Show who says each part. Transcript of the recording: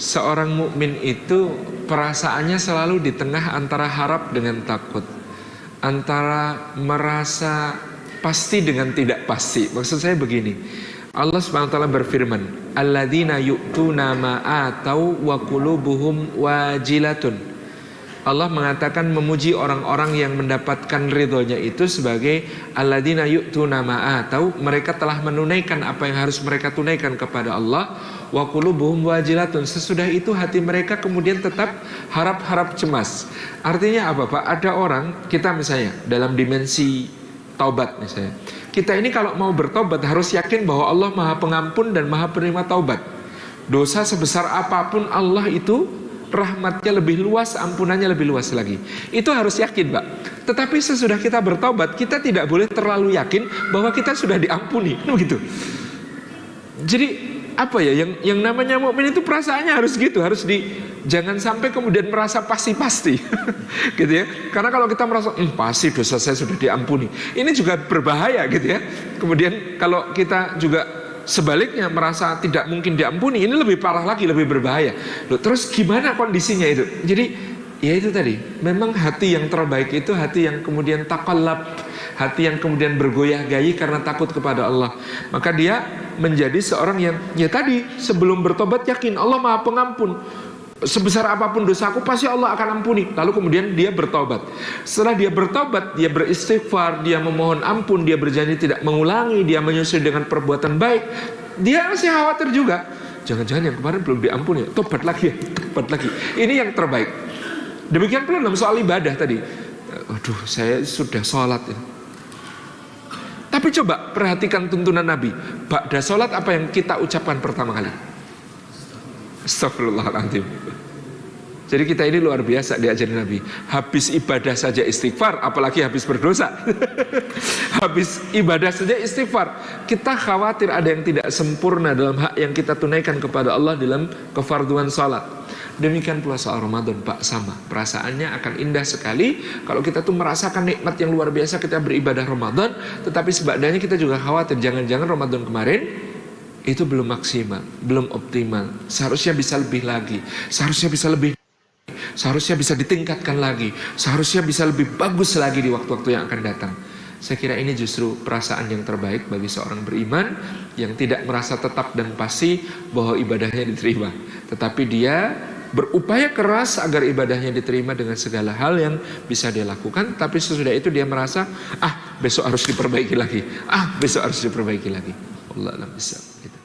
Speaker 1: seorang mukmin itu perasaannya selalu di tengah antara harap dengan takut, antara merasa pasti dengan tidak pasti. Maksud saya begini, Allah SWT berfirman, alladzina yu'tuna ma atau wa qulubuhum wajilatun. Allah mengatakan memuji orang-orang yang mendapatkan ridhonya itu sebagai alladzina yu'tuna ma atau, mereka telah menunaikan apa yang harus mereka tunaikan kepada Allah, wa qulubuhum wajilatun, sesudah itu hati mereka kemudian tetap harap-harap cemas. Artinya apa Pak? Ada orang, kita misalnya dalam dimensi taubat misalnya, kita ini kalau mau bertobat harus yakin bahwa Allah Maha Pengampun dan Maha Penerima taubat. Dosa sebesar apapun Allah itu rahmatnya lebih luas, ampunannya lebih luas lagi. Itu harus yakin Pak. Tetapi sesudah kita bertobat, kita tidak boleh terlalu yakin bahwa kita sudah diampuni, begitu. Jadi apa ya, yang namanya mukmin itu perasaannya harus gitu, jangan sampai kemudian merasa pasti-pasti gitu ya. Karena kalau kita merasa pasti dosa saya sudah diampuni, ini juga berbahaya gitu ya. Kemudian kalau kita juga sebaliknya merasa tidak mungkin diampuni, ini lebih parah lagi, lebih berbahaya. Loh, terus gimana kondisinya itu? Jadi ya itu tadi, memang hati yang terbaik itu hati yang kemudian taqallab, hati yang kemudian bergoyah-gayi karena takut kepada Allah. Maka dia menjadi seorang yang ya tadi, sebelum bertobat yakin Allah Maha Pengampun, sebesar apapun dosaku pasti Allah akan ampuni. Lalu kemudian dia bertobat. Setelah dia bertobat, dia beristighfar, dia memohon ampun, dia berjanji tidak mengulangi, dia menyusul dengan perbuatan baik. Dia masih khawatir juga, jangan-jangan yang kemarin belum diampuni, tobat lagi. Ini yang terbaik. Demikian pula dalam soal ibadah tadi. Aduh, saya sudah sholat ya. Tapi coba perhatikan tuntunan Nabi. Ba'da sholat apa yang kita ucapkan pertama kali? Astagfirullahaladzim. Jadi kita ini luar biasa diajarin Nabi. Habis ibadah saja istighfar, apalagi habis berdosa. Habis ibadah saja istighfar. Kita khawatir ada yang tidak sempurna dalam hak yang kita tunaikan kepada Allah dalam kefarduan salat. Demikian pula soal Ramadan Pak, sama. Perasaannya akan indah sekali kalau kita tuh merasakan nikmat yang luar biasa kita beribadah Ramadan. Tetapi sebagainya kita juga khawatir, jangan-jangan Ramadan kemarin itu belum maksimal, belum optimal. Seharusnya bisa lebih lagi, seharusnya bisa ditingkatkan lagi, seharusnya bisa lebih bagus lagi di waktu-waktu yang akan datang. Saya kira ini justru perasaan yang terbaik bagi seorang beriman yang tidak merasa tetap dan pasti bahwa ibadahnya diterima, tetapi dia berupaya keras agar ibadahnya diterima dengan segala hal yang bisa dia lakukan. Tapi sesudah itu dia merasa, besok harus diperbaiki lagi, besok harus diperbaiki lagi. Allah alam bisa gitu.